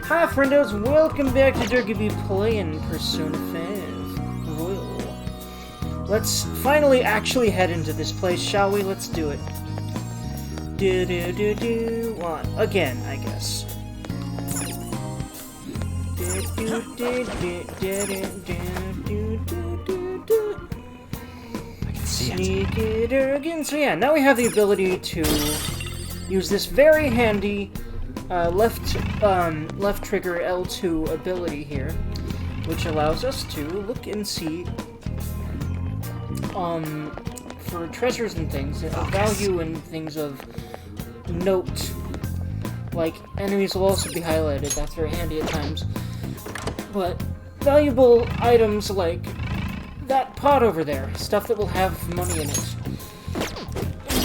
Hi friendos, welcome back to Dergy Playin Persona 5 Royal. Let's finally actually head into this place, shall we? Let's do it. One. Again, I guess. I can see Sneak it again. So yeah, now we have the ability to use this very handy left trigger L2 ability here, which allows us to look and see for treasures and things of value and things of note. Like enemies will also be highlighted. That's very handy at times. But valuable items like that pot over there, stuff that will have money in it.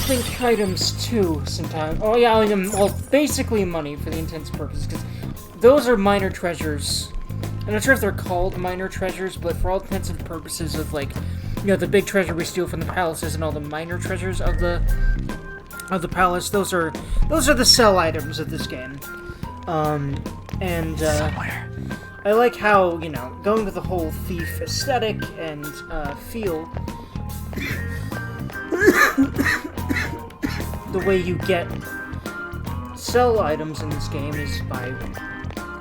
Think items too sometimes. Oh yeah, well, basically money for the intents and purposes, because those are minor treasures. I'm not sure if they're called minor treasures, but for all intents and purposes of, like, you know, the big treasure we steal from the palaces and all the minor treasures of the palace, those are the sell items of this game. somewhere. I like how, you know, going with the whole thief aesthetic and feel. The way you get sell items in this game is by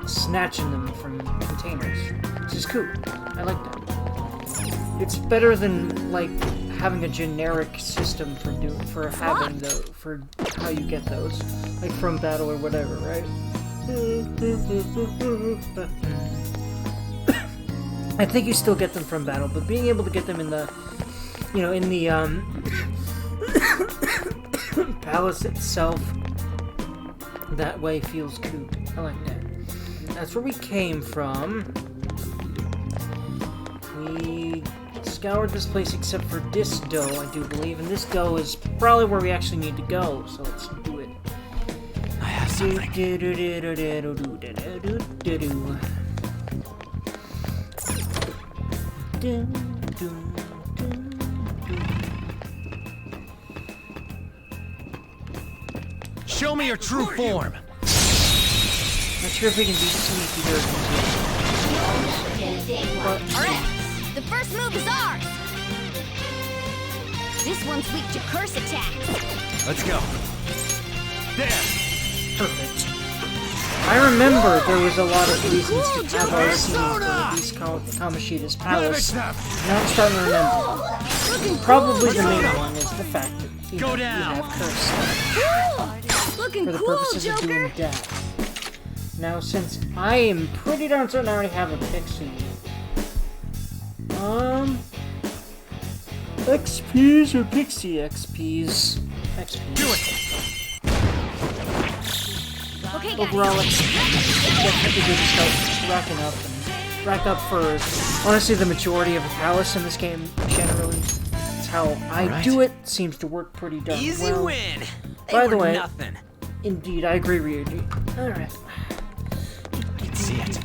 snatching them from containers, which is cool. I like that. It's better than, like, having a generic system for how you get those, like from battle or whatever, right? I think you still get them from battle, but being able to get them in the, you know, in the palace itself, that way feels cool. I like that. That's where we came from. We scoured this place except for this dough, I do believe, and this dough is probably where we actually need to go, so let's do it. I have something. Show me your true form. Not sure if we can be sneaky here. Alright, the first move is ours! This one's weak to curse attacks. Let's go. There. Perfect. I remember there was a lot of reasons to have our scenes for these Kamoshida's palace. Now I'm starting to remember. Probably the main one is the fact that you have curse Looking for the cool, purposes of doing Joker! that. Now, since I am pretty darn certain I already have a pixie, XPs or Pixie XPs? XPs. Do it. Okay, guys. Overall, it's definitely good to start rack up for, honestly, the majority of the palace in this game, generally. That's how I do it. Seems to work pretty darn Easy well. win. By the way, nothing. Indeed, I agree, Ryuji. Alright. See it.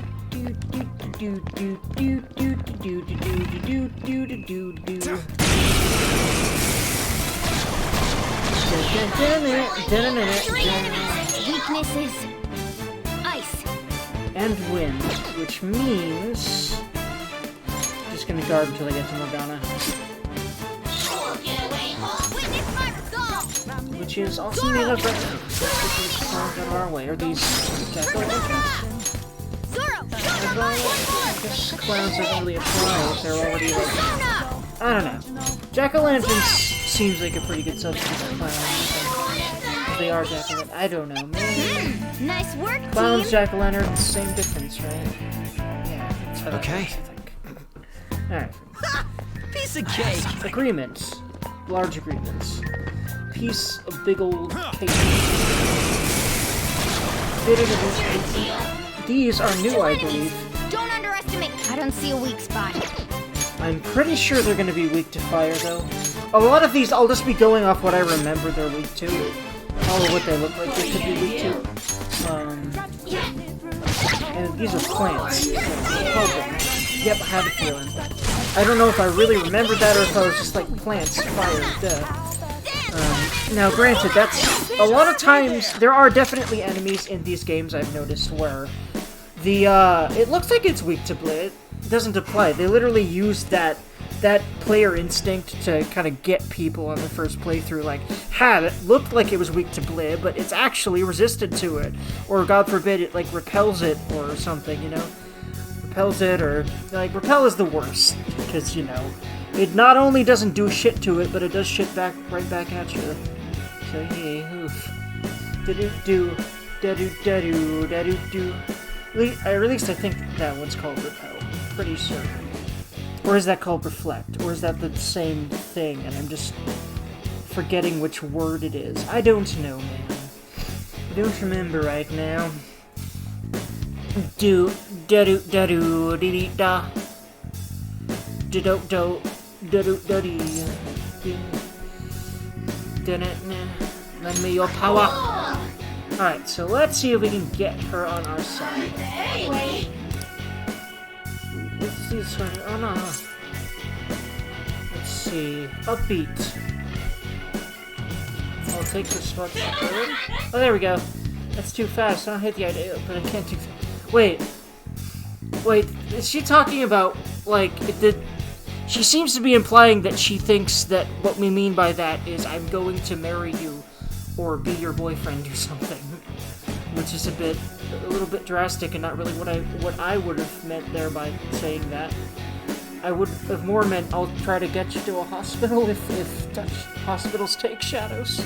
Weaknesses. Ice. And wind, which means just gonna guard until I get to Morgana. Witness my resolve! Which is also made of out of our way. Are these jack-o'-lanterns? Zoro, Joker, I guess clowns don't really apply if they're already like, I don't know. Jack-o'-lanterns seems like a pretty good substitute for clowns. If they are jack-o'-lanterns, I don't know. Maybe nice work, clowns, team! jack-o'-lanterns, same difference, right? Yeah, that's what Okay. I think. Alright. Piece of cake. Agreements. Large agreements. Piece of big old cake. These are new, I believe. Don't underestimate. I don't see a weak spot. I'm pretty sure they're going to be weak to fire, though. A lot of these, I'll just be going off what I remember they're weak to. Or what they look like they could be weak to. And these are plants. Yep, I have a feeling. I don't know if I really remembered that or if I was just like, plants, fire, duh. Now, granted, that's... A lot of times, there are definitely enemies in these games I've noticed where It looks like it's weak to Blade. It doesn't apply. They literally used that player instinct to kind of get people on the first playthrough, like, it looked like it was weak to Blade, but it's actually resistant to it. Or, God forbid, it, like, repels it or something, you know? Repels it, or, like, repel is the worst, because, you know, it not only doesn't do shit to it, but it does shit right back at you. So, hey, oof. Da-do-do, da-do-da-do, da-do-do. Or at least I think that one's called repel. Pretty certain. Or is that called reflect? Or is that the same thing and I'm just forgetting which word it is? I don't know, man. I don't remember right now. Do da do da do dee dee da. Do do do da do da dee. Lend me your power. Alright, so let's see if we can get her on our side. Let's see this one. Oh no. Let's see. Upbeat. I'll take this one forward. Oh, there we go. That's too fast. I don't hate the idea, but I can't do that. Wait, is she talking about, like, she seems to be implying that she thinks that what we mean by that is I'm going to marry you or be your boyfriend or something, which is a little bit drastic and not really what I would have meant there by saying that. I would have more meant I'll try to get you to a hospital if hospitals take shadows.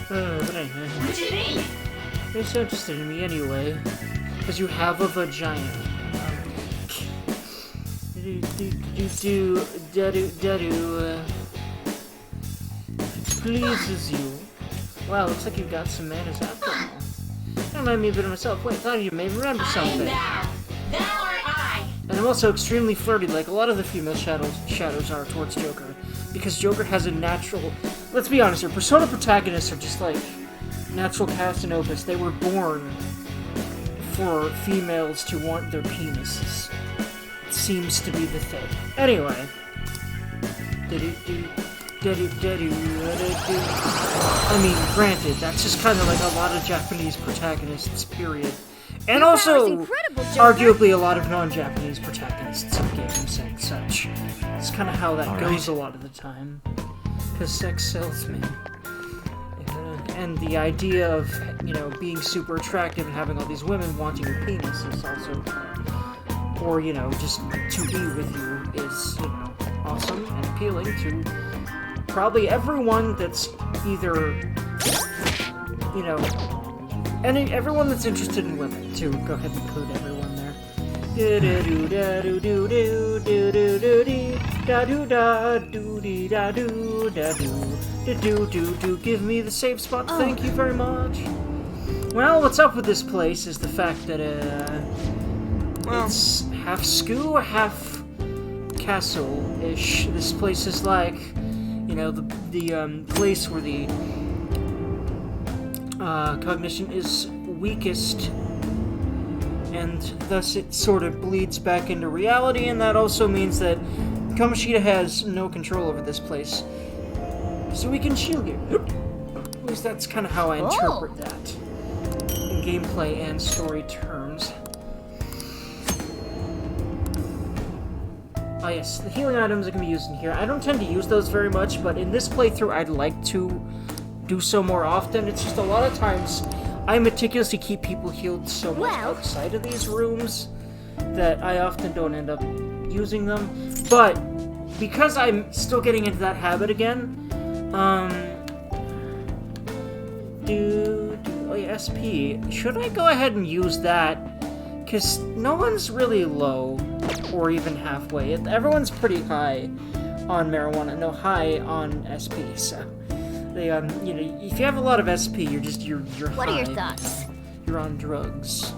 But anyway. What do you mean? You're so interested in me anyway, because you have a vagina. Pleases you. Wow, looks like you've got some manners after all. That reminded me a bit of myself. Wait, I thought you may remember something. And I'm also extremely flirty, like a lot of the female shadows are towards Joker. Because Joker has a natural... Let's be honest here, Persona protagonists are just like natural cast opus. They were born for females to want their penises. It seems to be the thing. Anyway. I mean, granted, that's just kind of like a lot of Japanese protagonists, period. And also, arguably, a lot of non-Japanese protagonists in games and such. It's kind of how that goes a lot of the time. Because sex sells, man. And the idea of, you know, being super attractive and having all these women wanting your penis is also... Or, you know, just to be with you is, you know, awesome and appealing to probably everyone that's either, you know... everyone that's interested in women, to go ahead and include everyone there. Give me the save spot, thank you very much. Well, what's up with this place is the fact that, it's half school, half castle-ish. This place is like, you know, the place where the cognition is weakest, and thus it sort of bleeds back into reality, and that also means that Kamoshida has no control over this place. So we can shield you. At least that's kind of how I interpret that in gameplay and story terms. Oh yes, the healing items that can be used in here. I don't tend to use those very much, but in this playthrough I'd like to do so more often. It's just a lot of times I meticulously keep people healed so much outside of these rooms that I often don't end up using them. But because I'm still getting into that habit again, SP. Should I go ahead and use that? Because no one's really low or even halfway. Everyone's pretty high on marijuana, no high on SP, so... They, you know, if you have a lot of SP, you're high. What are your thoughts? You're on drugs.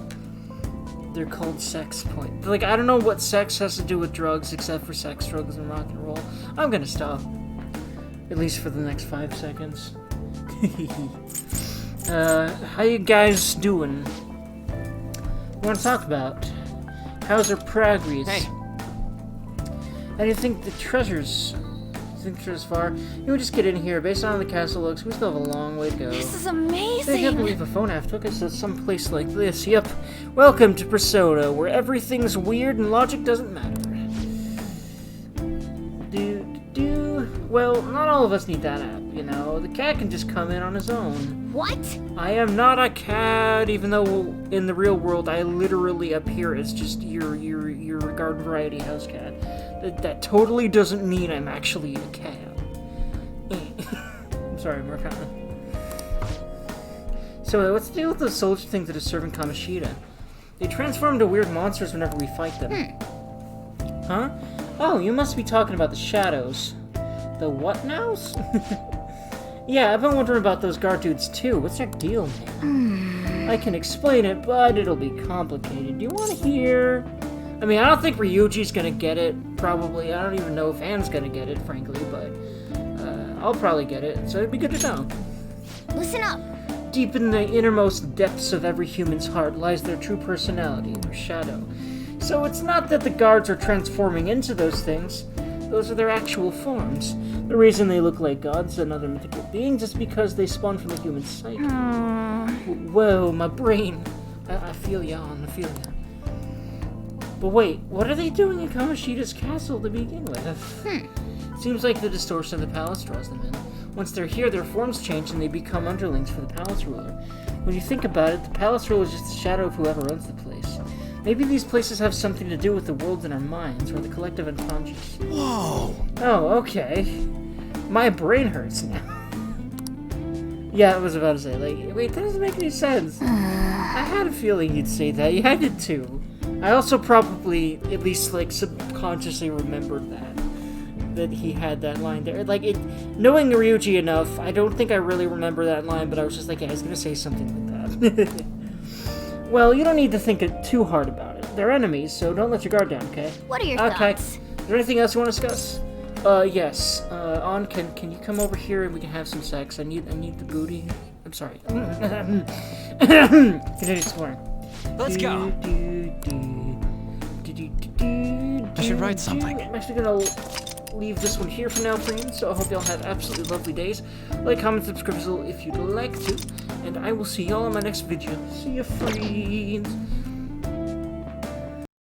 They're called sex point. Like, I don't know what sex has to do with drugs, except for sex, drugs, and rock and roll. I'm gonna stop. At least for the next 5 seconds. How you guys doing? What want to talk about? How's our progress? Hey. How do you think the treasures... think this far. You would just get in here. Based on how the castle looks, we still have a long way to go. This is I can't amazing. believe a phone app took us to some place like this. Yep. Welcome to Persona, where everything's weird and logic doesn't matter. Well, not all of us need that app, you know. The cat can just come in on his own. What? I am not a cat, even though in the real world I literally appear as just your garden variety house cat. That totally doesn't mean I'm actually a cat. I'm sorry, Marcana. So what's the deal with those soldier things that are serving Kamoshida? They transform into weird monsters whenever we fight them. Huh? Oh, you must be talking about the shadows. The what nows? Yeah, I've been wondering about those guard dudes too. What's their deal, man? I can explain it, but it'll be complicated. Do you want to hear? I mean, I don't think Ryuji's gonna get it, probably. I don't even know if Anne's gonna get it, frankly, but I'll probably get it, so it'd be good to know. Listen up. Deep in the innermost depths of every human's heart lies their true personality, their shadow. So it's not that the guards are transforming into those things. Those are their actual forms. The reason they look like gods and other mythical beings is because they spawn from the human psyche. Whoa, my brain. I feel yawn, I feel ya. But wait, what are they doing in Kamoshida's castle to begin with? Seems like the distortion of the palace draws them in. Once they're here, their forms change and they become underlings for the palace ruler. When you think about it, the palace ruler is just a shadow of whoever runs the place. Maybe these places have something to do with the worlds in our minds, or the collective unconscious. Whoa! Oh, okay. My brain hurts now. Yeah, I was about to say, like, wait, that doesn't make any sense. I had a feeling you'd say that. Yeah, I did too. I also probably, at least, like, subconsciously remembered that he had that line there. Like, knowing Ryuji enough, I don't think I really remember that line, but I was just like, yeah, I was gonna say something like that. Well, you don't need to think too hard about it. They're enemies, so don't let your guard down, okay? What are your Okay. thoughts? Is there anything else you want to discuss? Yes. Can you come over here and we can have some sex? I need the booty. I'm sorry. Continue exploring. Let's go. I should write something. I'm actually gonna leave this one here for now, friends. So I hope y'all have absolutely lovely days. Like, comment, subscribe if you'd like to. And I will see y'all in my next video. See ya, friends.